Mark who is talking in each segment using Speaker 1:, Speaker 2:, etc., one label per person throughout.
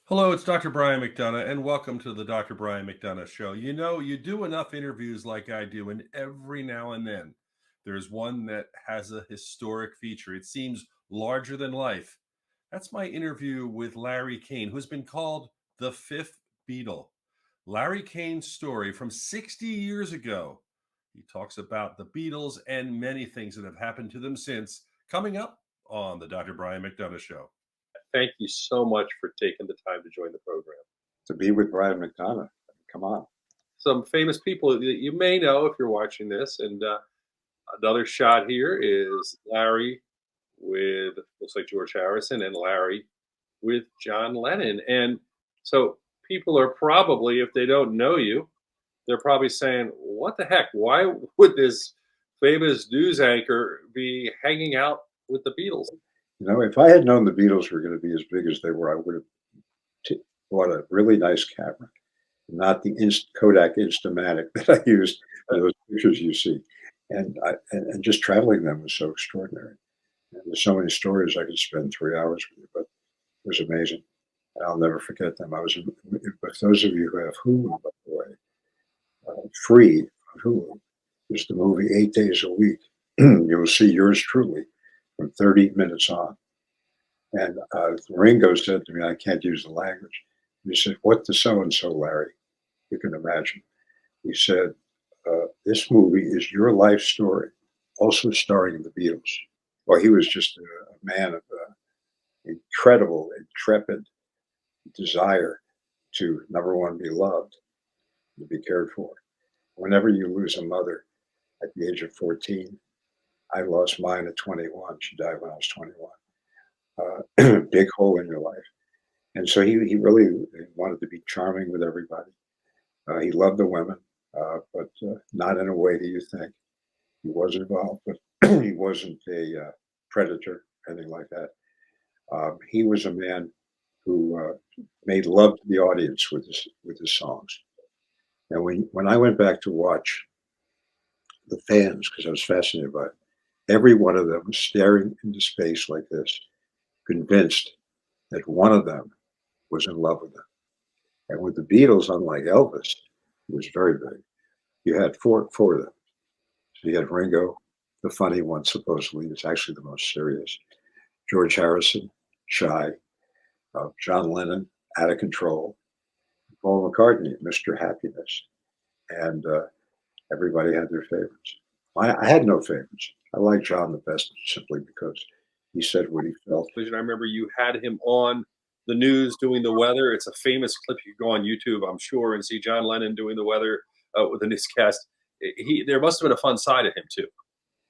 Speaker 1: Hello, it's Dr. Brian McDonough, and welcome to the Dr. Brian McDonough Show. You know, you do enough interviews like I do, and every now and then there's one that has a historic feature. It seems larger than life. That's my interview with Larry Kane, who's been called the Fifth Beatle. Larry Kane's story from 60 years ago. He talks about the Beatles and many things that have happened to them since, coming up on the Dr. Brian McDonough Show.
Speaker 2: Thank you so much for taking the time to join the program.
Speaker 3: To be with Brian McDonough. Come on.
Speaker 2: Some famous people that you may know if you're watching this, and another shot here is Larry with looks like George Harrison and Larry with John Lennon. And so people are probably, if they don't know you, they're probably saying, "What the heck? Why would this famous news anchor be hanging out with the Beatles?"
Speaker 3: If I had known the Beatles were going to be as big as they were, I would have bought a really nice camera, not the Kodak Instamatic that I used for those pictures you see. And just traveling them was so extraordinary. And there's so many stories I could spend 3 hours with you, but it was amazing. I'll never forget them. But those of you who have Hulu, by the way, free on Hulu, is the movie 8 Days a Week. You will see yours truly from 30 minutes on. And Ringo said to me, I can't use the language. He said, what the so-and-so, Larry? You can imagine. He said, this movie is your life story, also starring the Beatles. Well, he was just a man of incredible, intrepid desire to, number one, be loved, to be cared for. Whenever you lose a mother at the age of 14, I lost mine at 21. She died when I was 21. Big hole in your life. And so he really wanted to be charming with everybody. He loved the women, but not in a way that you think. He was involved, but he wasn't a predator, anything like that. He was a man who made love to the audience with his songs. And when I went back to watch the fans, because I was fascinated by it, every one of them was staring into space like this, convinced that one of them was in love with them. And with the Beatles, unlike Elvis, it was very big. You had four of them. So you had Ringo, the funny one, supposedly, is actually the most serious. George Harrison, shy. John Lennon, out of control. Paul McCartney, Mr. Happiness. And everybody had their favorites. I had no favorites. I liked John the best simply because he said what he felt.
Speaker 2: I remember you had him on the news doing the weather. It's a famous clip. You can go on YouTube, I'm sure, and see John Lennon doing the weather with the newscast. There must have been a fun side of him too.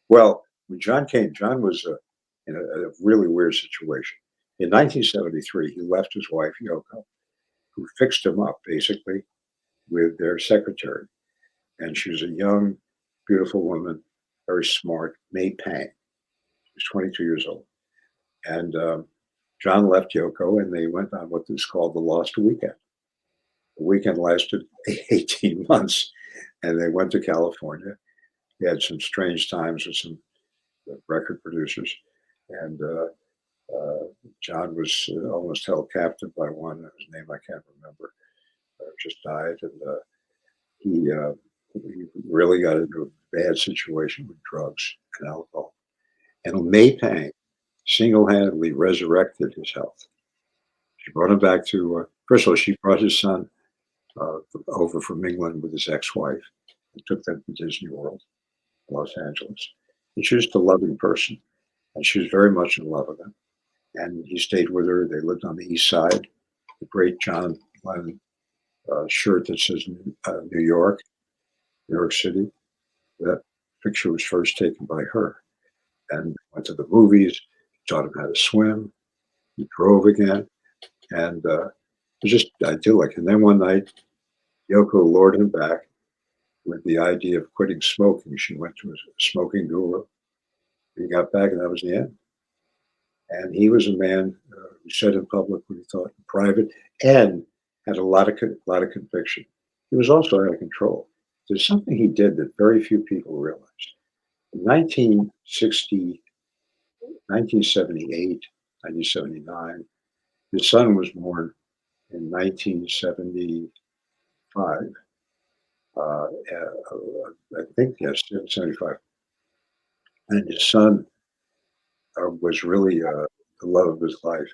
Speaker 3: Well, when John came, John was in a really weird situation. In 1973, he left his wife, Yoko, who fixed him up basically with their secretary. And she was a young, beautiful woman, very smart, May Pang. She was 22 years old. And John left Yoko and they went on what is called the Lost Weekend. The weekend lasted 18 months and they went to California. He had some strange times with some record producers. And John was almost held captive by one whose name I can't remember, just died. And he really got into a bad situation with drugs and alcohol. And May Pang single-handedly resurrected his health. She brought him back to, first of all, she brought his son over from England with his ex-wife and took them to Disney World, Los Angeles. And she was just a loving person. And she was very much in love with him. And he stayed with her. They lived on the East Side. The great John Lennon shirt that says New York City. That picture was first taken by her. And went to the movies, taught him how to swim. He drove again. And it was just idyllic. And then one night, Yoko lured him back with the idea of quitting smoking. She went to a smoking guru. He got back, and that was the end. And he was a man who said in public what he thought in private, and had a lot of conviction. He was also out of control. There's something he did that very few people realized. In 1960, 1978, 1979, his son was born in 1975. I think, yes, 75. And his son was really the love of his life.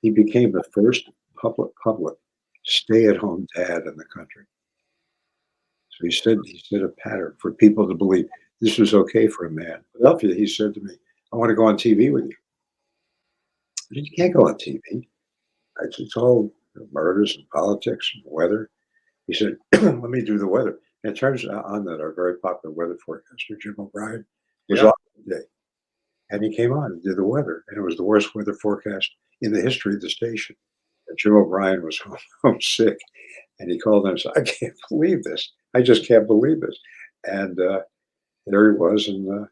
Speaker 3: He became the first public stay-at-home dad in the country. So he set a pattern for people to believe this was okay for a man. Philadelphia, he said to me, "I want to go on TV with you." I said, "You can't go on TV. It's all murders and politics and weather." He said, "Let me do the weather." And it turns on that our very popular weather forecaster, Jim O'Brien, was
Speaker 2: Yeah.
Speaker 3: off today. And he came on and did the weather. And it was the worst weather forecast in the history of the station. And Jim O'Brien was home sick. And he called in and said, "I can't believe this. I just can't believe this." And there he was. And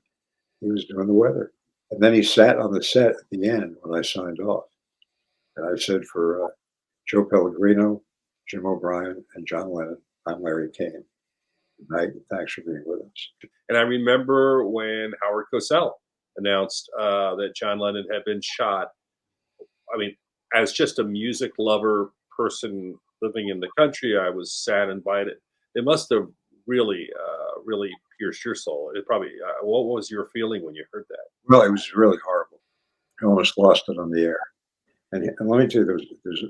Speaker 3: he was doing the weather. And then he sat on the set at the end when I signed off. And I said, for Joe Pellegrino, Jim O'Brien, and John Lennon, I'm Larry Kane. Good night, and thanks for being with us.
Speaker 2: And I remember when Howard Cosell announced that John Lennon had been shot. I mean, as just a music lover person living in the country, I was saddened by it. It must have really pierced your soul. It probably. What was your feeling when you heard that?
Speaker 3: Well, it was really horrible. I almost lost it on the air. And let me tell you, there's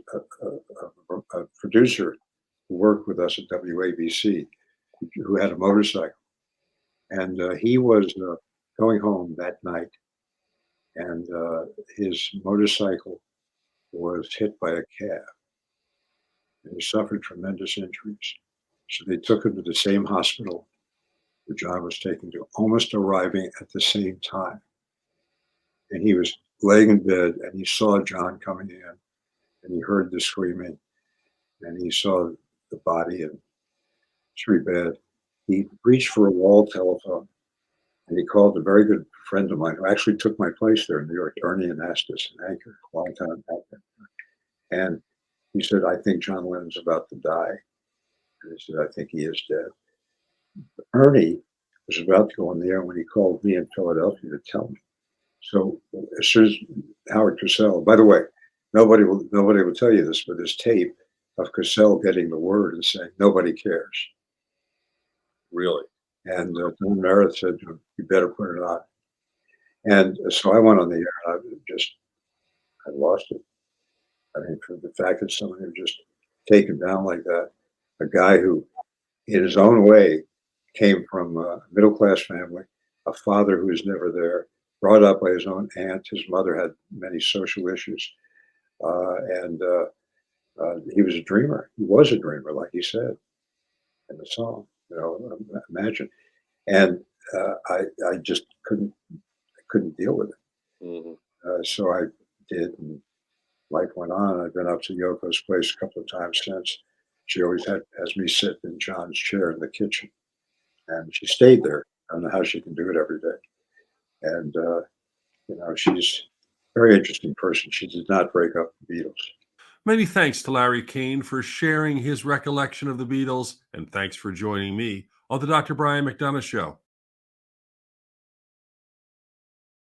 Speaker 3: a producer who worked with us at WABC who had a motorcycle. And he was going home that night, and his motorcycle was hit by a cab, and he suffered tremendous injuries. So they took him to the same hospital where John was taken to, almost arriving at the same time. And he was laying in bed, and he saw John coming in, and he heard the screaming, and he saw the body, and it's very bad. He reached for a wall telephone, and he called a very good friend of mine who actually took my place there in New York, Ernie Anastas, an anchor, longtime anchor. And he said, "I think John Lennon's about to die." And he said, "I think he is dead." Ernie was about to go on the air when he called me in Philadelphia to tell me. So as soon as Howard Cosell, by the way, nobody will tell you this, but there's tape of Cosell getting the word and saying, "Nobody cares."
Speaker 2: Really?
Speaker 3: And Don Meredith said, "You better put it on." And so I went on the air, and I lost it. I mean, for the fact that someone had just taken down like that, a guy who, in his own way, came from a middle class family, a father who was never there, brought up by his own aunt. His mother had many social issues, and he was a dreamer. He was a dreamer, like he said in the song. Imagine. And I just couldn't deal with it.
Speaker 2: Hmm.
Speaker 3: So I did, and life went on. I've been up to Yoko's place a couple of times since. She always has me sit in John's chair in the kitchen, and she stayed there. I don't know how she can do it every day. And she's a very interesting person. She did not break up the Beatles.
Speaker 1: Many thanks to Larry Kane for sharing his recollection of the Beatles, and thanks for joining me on the Dr. Brian McDonough Show.